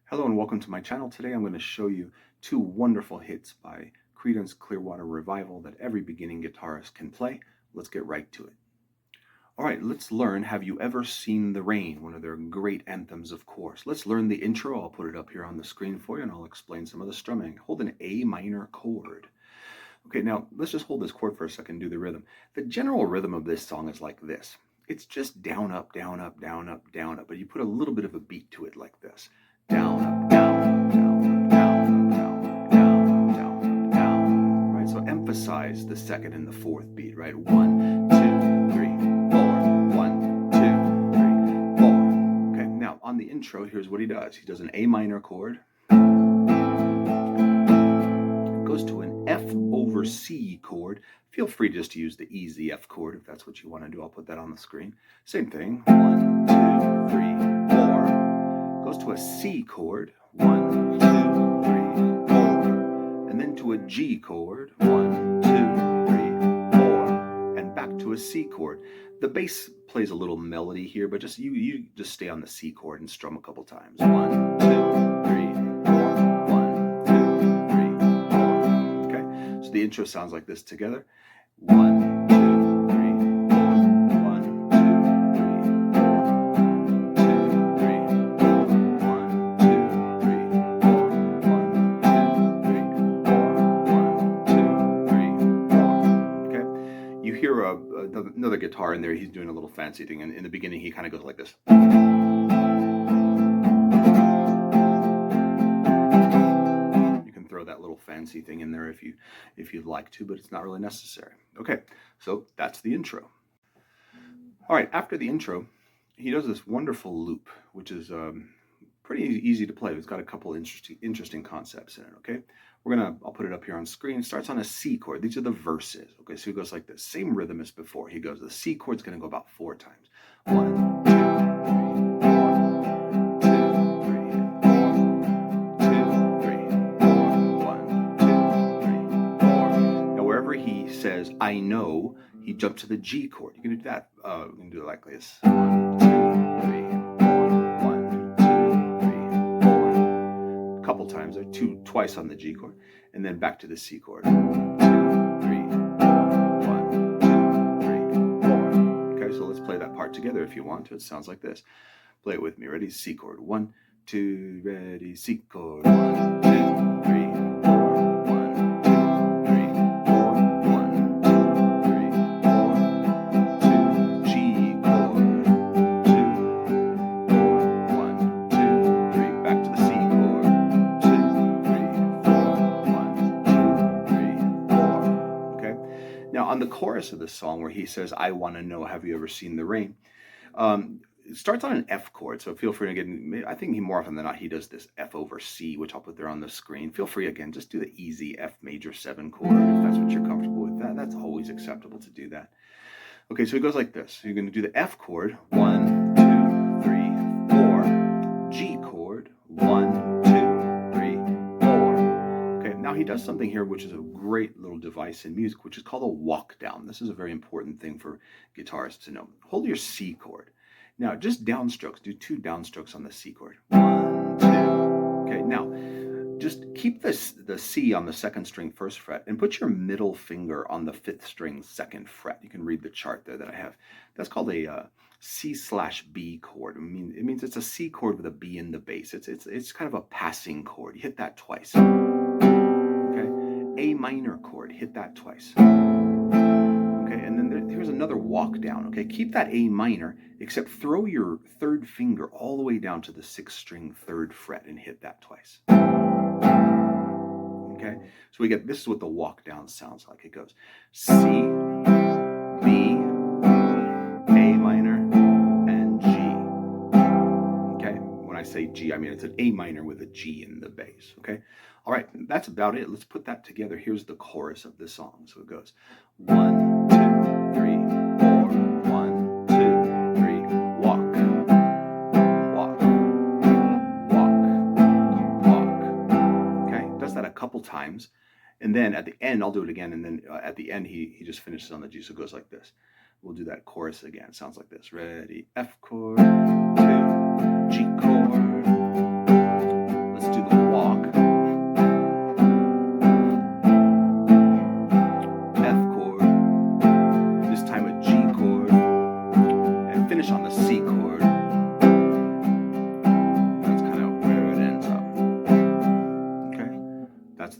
Hello and welcome to my channel. Today I'm going to show you two wonderful hits by Creedence Clearwater Revival that every beginning guitarist can play. Let's get right to it. All right, let's learn Have You Ever Seen the Rain, one of their great anthems, of course. Let's learn the intro. I'll put it up here on the screen for you and I'll explain some of the strumming. Hold an A minor chord. Okay, now let's just hold this chord for a second and do the rhythm. The general rhythm of this song is like this. It's just down, up, down, up, down, up, down, up, but you put a little bit of a beat to it like this. Down, up, down, up, down, up, down, up, down, up, down, up, down, up, down. Right, so emphasize the second and the fourth beat, right? 1, 2, 3, 4. 1, 2, 3, 4. Okay, now on the intro, here's what he does. He does an A minor chord, goes to an F over C chord. Feel free just to use the easy F chord if that's what you want to do. I'll put that on the screen. Same thing. 1, 2, 3, 4. Goes to a C chord. 1, 2, 3, 4. And then to a G chord. 1, 2, 3, 4. And back to a C chord. The bass plays a little melody here, but just you just stay on the C chord and strum a couple times. 1, 2, 3, 4. 1, 2, 3, 4. Okay. So the intro sounds like this together. 1, 2, 3, 4. 1, 2, 3, 4. 2, 3, 4. 1, 2, 3, 4. 1, 2, 3, 4. 1, 2, 3, 4. Okay. You hear another guitar in there. He's doing a little fancy thing, and in the beginning he kind of goes like this. That little fancy thing in there if you'd like to, but it's not really necessary. Okay, so that's the intro. All right, after the intro, he does this wonderful loop, which is pretty easy to play. It's got a couple interesting concepts in it. Okay, I'll put it up here on screen. It starts on a C chord. These are the verses. Okay, so he goes like this, same rhythm as before. He goes, the C chord's going to go about 4 times. 1, 2, 3, 4. 2, 3, 4. 2, 3, 4. 1, 2, 3, 4. Now wherever he says "I know," he jumps to the G chord. You can do that. You can do it like this. 1, 2, 3, 4. 1, 2, 3, 4. A couple times there, twice on the G chord, and then back to the C chord. 2, 3, 4. 1, 2, 3, 4. Okay, so let's play that part together if you want to. It sounds like this. Play it with me. Ready? C chord. 1, 2, ready. C chord. 1, 2, 3, 4. 1, 2, 3, 4. 1, 2, 3, 4. 2, G chord. 2, 4. 1, 2, 3. Back to the C chord. 2, 3, 4. 1, 2, 3, 4. Okay. Now on the chorus of this song, where he says, "I want to know, have you ever seen the rain?" It starts on an F chord, so feel free to get. I think more often than not he does this F over C, which I'll put there on the screen. Feel free again, just do the easy F major 7 chord if that's what you're comfortable with. That's always acceptable to do that. Okay, so it goes like this. So you're going to do the F chord, 1, 2, 3, 4. G chord, 1, 2, 3, 4. Okay, now he does something here which is a great little device in music, which is called a walk down. This is a very important thing for guitarists to know. Hold your C chord. Now, just downstrokes. Do 2 downstrokes on the C chord. 1, 2. Okay, now, just keep the C on the 2nd string 1st fret and put your middle finger on the 5th string 2nd fret. You can read the chart there that I have. That's called a C/B chord. It means it's a C chord with a B in the bass. It's kind of a passing chord. You hit that twice. Okay, A minor chord. Hit that twice. Okay, and then here's another walk down. Okay, keep that A minor, except throw your 3rd finger all the way down to the 6th string 3rd fret and hit that twice. Okay, so we get, this is what the walk down sounds like. It goes C, B, A minor, and G. Okay, when I say G, I mean it's an A minor with a G in the bass. Okay, all right, that's about it. Let's put that together. Here's the chorus of the song. So it goes 1, 2, 3, 4. 1, 2, 3. Walk, walk, walk, walk. Okay, does that a couple times, and then at the end I'll do it again, and then at the end he just finishes on the G, so it goes like this. We'll do that chorus again. It sounds like this. Ready? F chord, 2, G chord,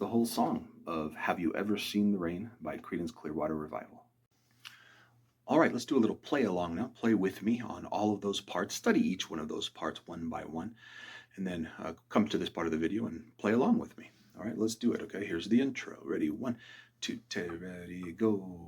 the whole song of Have You Ever Seen the Rain by Creedence Clearwater Revival. All right, let's do a little play along now. Play with me on all of those parts. Study each one of those parts one by one, and then come to this part of the video and play along with me. All right, let's do it. Okay, here's the intro. Ready? 1, 2, 3, ready, go.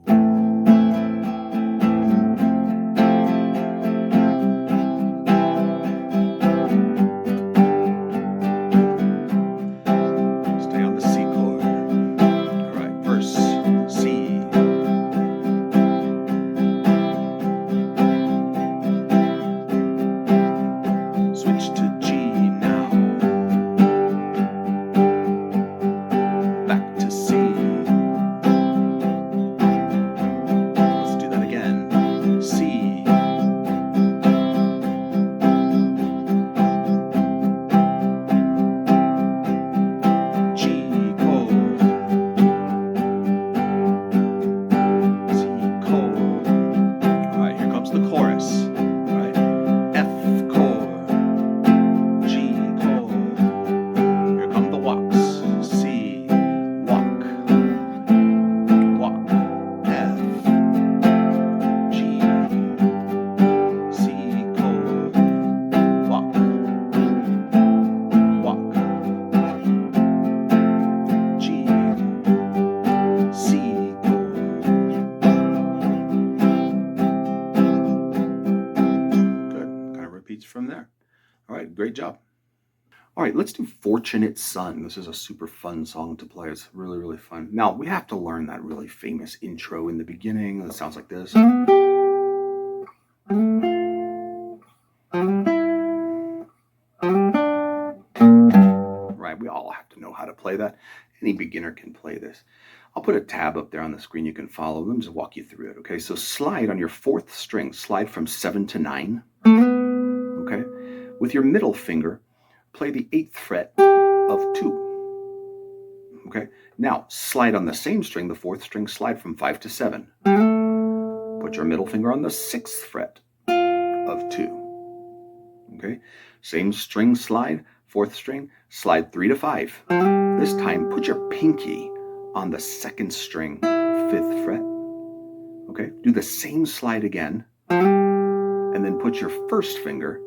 From there. All right, great job. All right, let's do Fortunate Son. This is a super fun song to play. It's really, really fun. Now, we have to learn that really famous intro in the beginning. It sounds like this. Right, we all have to know how to play that. Any beginner can play this. I'll put a tab up there on the screen. You can follow them. Just walk you through it, okay? So slide on your 4th string. Slide from 7 to 9. Okay, with your middle finger, play the 8th fret of 2. Okay, now slide on the same string, the 4th string, slide from 5 to 7. Put your middle finger on the 6th fret of 2. Okay, same string slide, 4th string, slide 3 to 5. This time, put your pinky on the 2nd string, 5th fret. Okay, do the same slide again, and then put your 1st finger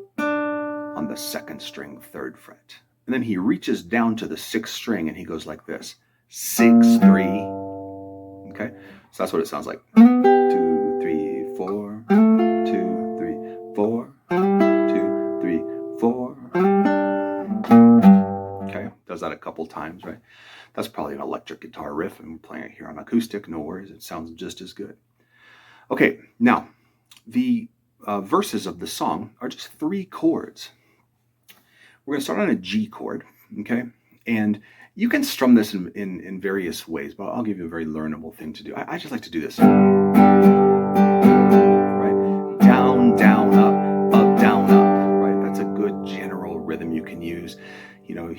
on the 2nd string, 3rd fret. And then he reaches down to the 6th string and he goes like this. 6, 3. Okay, so that's what it sounds like. 2, 3, 4. 2, 3, 4. 2, 3, 4. Okay, does that a couple times, right? That's probably an electric guitar riff, and we're playing it here on acoustic. No worries, it sounds just as good. Okay, now the verses of the song are just 3 chords. We're going to start on a G chord, okay? And you can strum this in various ways, but I'll give you a very learnable thing to do. I just like to do this. Right? Down, down, up, down, up. Right? That's a good general rhythm you can use. You know,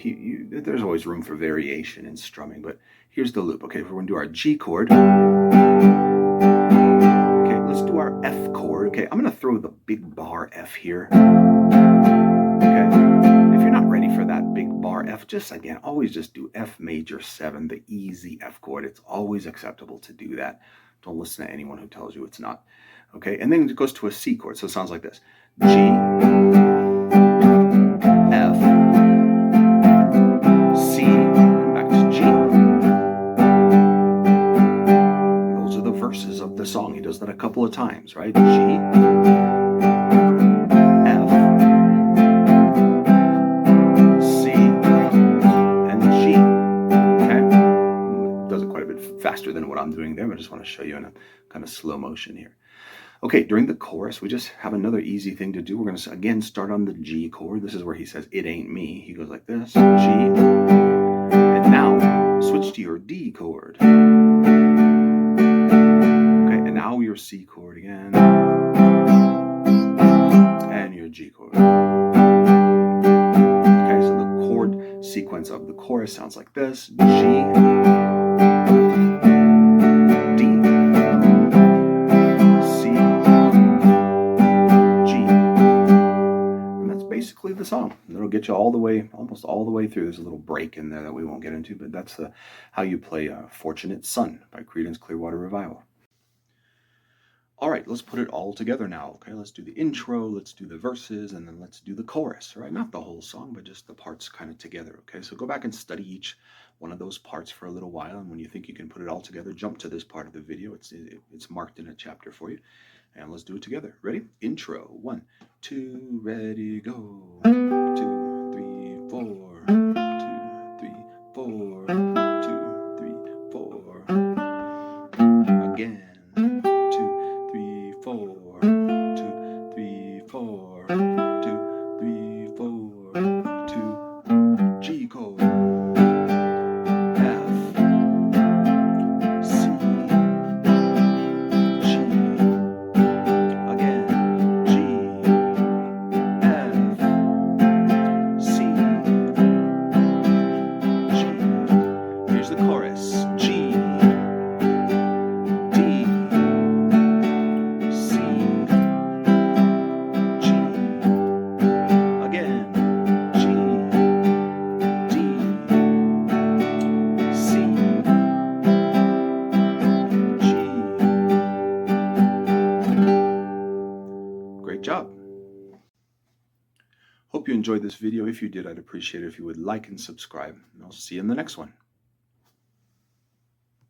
there's always room for variation in strumming, but here's the loop. Okay, we're going to do our G chord. Okay, let's do our F chord. Okay, I'm going to throw the big bar F here. For that big bar F, just again, always just do F major 7, the easy F chord. It's always acceptable to do that. Don't listen to anyone who tells you it's not. Okay, and then it goes to a C chord, so it sounds like this. G, F, C, and back to G. Those are the verses of the song. He does that a couple of times, right? G, faster than what I'm doing there. I just want to show you in a kind of slow motion here. Okay, during the chorus, we just have another easy thing to do. We're going to, again, start on the G chord. This is where he says, it ain't me. He goes like this, G. And now, switch to your D chord. Okay, and now your C chord again. And your G chord. Okay, so the chord sequence of the chorus sounds like this, G, the song. It'll get you all the way, almost all the way through. There's a little break in there that we won't get into, but that's how you play Fortunate Son by Creedence Clearwater Revival. All right, let's put it all together now. Okay, let's do the intro, let's do the verses, and then let's do the chorus, right? Not the whole song, but just the parts kind of together. Okay, so go back and study each one of those parts for a little while, and when you think you can put it all together, jump to this part of the video. It's marked in a chapter for you, and let's do it together. Ready? Intro. 1, 2, ready, go. 2, 3, 4. 2, 3, 4. 2, 3, 4. Again. 2, 3, 4. 2, 3, 4. 2, 3, 4. 2. G chord. F. C. G. Again. G. F. C. G. Here's the chorus. G. Great job. Hope you enjoyed this video. If you did, I'd appreciate it if you would like and subscribe. And I'll see you in the next one.